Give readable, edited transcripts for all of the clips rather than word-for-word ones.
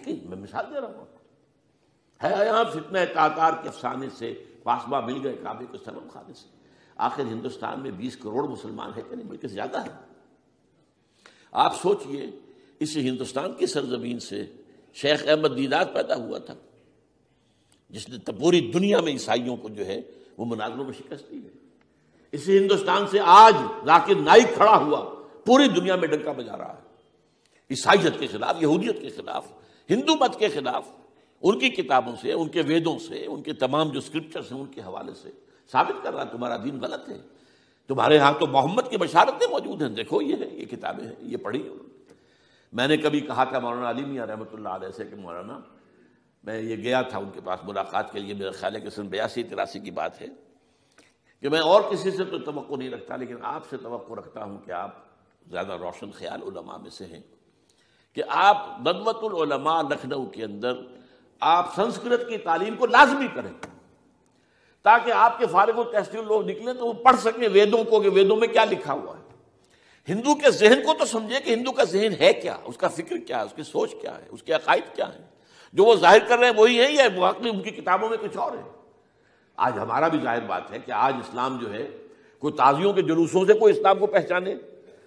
یقین، میں مثال دے رہا ہوں ہے یہاں فتنہ تاتار کے افسانے سے پاسباں مل گئے کعبے کے صنم خانے سے. آخر ہندوستان میں 20 کروڑ مسلمان ہے کہ نہیں، بلکہ زیادہ ہے. آپ سوچئے اس ہندوستان کی سرزمین سے شیخ احمد دیدات پیدا ہوا تھا، جس نے پوری دنیا میں عیسائیوں کو جو ہے وہ مناظروں میں شکست دی ہے. اسی ہندوستان سے آج ذاکر نائک کھڑا ہوا، پوری دنیا میں ڈنکا بجا رہا ہے عیسائیت کے خلاف، یہودیت کے خلاف، ہندو مت کے خلاف. ان کی کتابوں سے، ان کے ویدوں سے، ان کے تمام جو اسکرپچرز ہیں ان کے حوالے سے ثابت کر رہا ہے تمہارا دین غلط ہے. تمہارے ہاں تو محمد کی بشارتیں موجود ہیں، دیکھو یہ ہے، یہ کتابیں ہیں، یہ پڑھی انہوں نے. میں نے کبھی کہا تھا مولانا علی میاں رحمۃ اللہ علیہ سے کہ مولانا، میں یہ گیا تھا ان کے پاس ملاقات کے لیے، میرا خیال ہے کہ سن 82-83 کی بات ہے، کہ میں اور کسی سے تو توقع نہیں رکھتا لیکن آپ سے توقع رکھتا ہوں کہ آپ زیادہ روشن خیال علماء میں سے ہیں، کہ آپ ندوۃ العلماء لکھنؤ کے اندر آپ سنسکرت کی تعلیم کو لازمی کریں، تاکہ آپ کے فارغ التحصیل لوگ نکلیں تو وہ پڑھ سکیں ویدوں کو کہ ویدوں میں کیا لکھا ہوا ہے. ہندو کے ذہن کو تو سمجھے کہ ہندو کا ذہن ہے کیا، اس کا فکر کیا ہے، اس کی سوچ کیا ہے، اس کے عقائد کیا ہیں. جو وہ ظاہر کر رہے ہیں وہی ہے یا واقعی ان کی کتابوں میں کچھ اور ہے. آج ہمارا بھی ظاہر بات ہے کہ آج اسلام جو ہے، کوئی تازیوں کے جلوسوں سے کوئی اسلام کو پہچانے،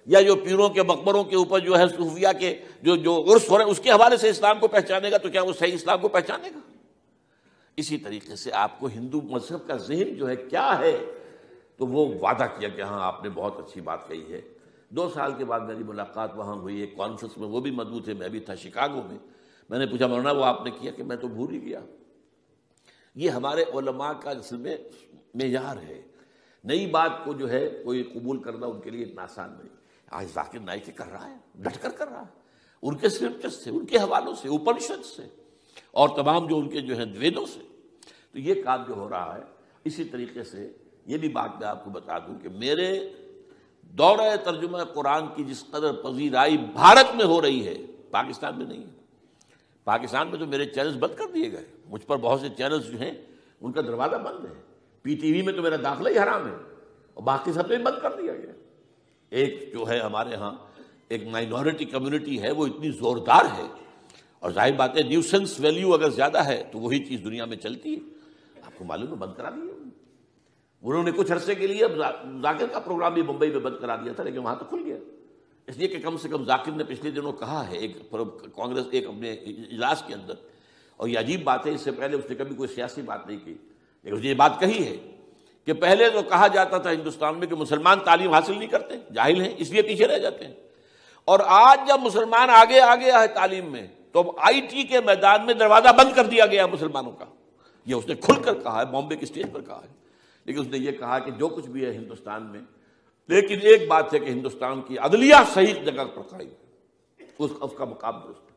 یا جو پیروں کے مقبروں کے اوپر جو ہے صوفیہ کے جو عرس ہو رہے ہیں اس کے حوالے سے اسلام کو پہچانے گا تو کیا وہ صحیح اسلام کو پہچانے گا؟ اسی طریقے سے آپ کو ہندو مذہب کا ذہن جو ہے کیا ہے، تو وہ وعدہ کیا کہ ہاں آپ نے بہت اچھی بات کہی ہے. 2 سال کے بعد میری ملاقات وہاں ہوئی ایک کانفرنس میں، وہ بھی مضبوط ہے، میں بھی تھا شکاگو میں. میں نے پوچھا مولانا وہ آپ نے کیا؟ کہ میں تو بھول ہی گیا. یہ ہمارے علماء کا اصل میں معیار ہے. نئی بات کو جو ہے کوئی قبول کرنا ان کے لیے اتنا آسان نہیں. آج ذاکر نائک کر رہا ہے، ڈٹ کر رہا ہے، ان کے اسکرپچرز سے، ان کے حوالوں سے، اپنشد سے، اور تمام جو ان کے جو ہیں ویدوں سے. تو یہ کام جو ہو رہا ہے، اسی طریقے سے یہ بھی بات میں آپ کو بتا دوں کہ میرے دورہ ترجمہ قرآن کی جس قدر پذیرائی بھارت میں ہو رہی ہے، پاکستان میں نہیں ہے. پاکستان میں تو میرے چینلز بند کر دیے گئے، مجھ پر بہت سے چینلز جو ہیں ان کا دروازہ بند ہے. پی ٹی وی میں تو میرا داخلہ ہی حرام ہے، اور باقی سب نے بند کر دیا گیا. ایک جو ہے ہمارے ہاں ایک مائنورٹی کمیونٹی ہے، وہ اتنی زوردار ہے، اور ظاہر بات ہے نیوسنس ویلیو اگر زیادہ ہے تو وہی چیز دنیا میں چلتی ہے. آپ کو معلوم ہے بند کرا دیا انہوں نے کچھ عرصے کے لیے. ذاکر کا پروگرام بھی ممبئی میں بند کرا دیا تھا، لیکن وہاں تو کھل گیا، اس لیے کہ کم سے کم ذاکر نے پچھلے دنوں کہا ہے ایک کانگریس ایک اپنے اجلاس کے اندر، اور یہ عجیب بات ہے، اس سے پہلے اس نے کبھی کوئی سیاسی بات نہیں کی، لیکن اس نے یہ بات کہی ہے کہ پہلے تو کہا جاتا تھا ہندوستان میں کہ مسلمان تعلیم حاصل نہیں کرتے، جاہل ہیں، اس لیے پیچھے رہ جاتے ہیں. اور آج جب مسلمان آگے آ گیا ہے تعلیم میں، تو اب آئی ٹی کے میدان میں دروازہ بند کر دیا گیا مسلمانوں کا. یہ اس نے کھل کر کہا ہے، بامبے کے اسٹیج پر کہا ہے. لیکن اس نے یہ کہا کہ جو کچھ بھی ہے ہندوستان میں، لیکن ایک بات ہے کہ ہندوستان کی عدلیہ صحیح جگہ پر قائم ہے، اس کا مقام درست ہے.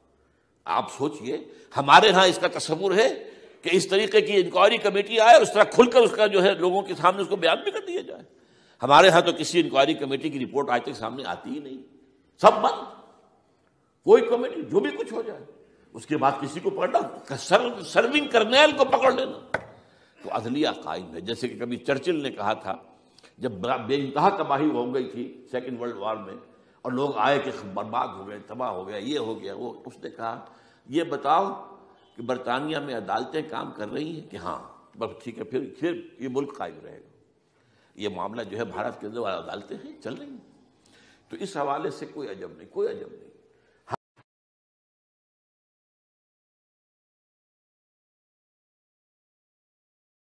آپ سوچئے ہمارے ہاں اس کا تصور ہے کہ اس طریقے کی انکوائری کمیٹی آئے اور اس طرح کھل کر اس کا جو ہے لوگوں کے سامنے اس کو بیان بھی کر دیا جائے. ہمارے ہاں تو کسی انکوائری کمیٹی کی رپورٹ آج تک سامنے آتی ہی نہیں، سب بند. کوئی کمیٹی جو بھی کچھ ہو جائے، اس کے بعد کسی کو پکڑنا، سرونگ کرنیل کو پکڑ لینا. تو عدلیہ قائم ہے. جیسے کہ کبھی چرچل نے کہا تھا جب بے انتہا تباہی ہو گئی تھی سیکنڈ ورلڈ وار میں، اور لوگ آئے کہ برباد ہو گئے، تباہ ہو گیا، یہ ہو گیا وہ، اس نے کہا یہ بتاؤ کہ برطانیہ میں عدالتیں کام کر رہی ہیں؟ کہ ہاں. بس ٹھیک ہے، پھر یہ ملک قائم رہے گا. یہ معاملہ جو ہے بھارت کے اندر عدالتیں ہیں چل رہی ہیں. تو اس حوالے سے کوئی عجب نہیں، کوئی عجب نہیں.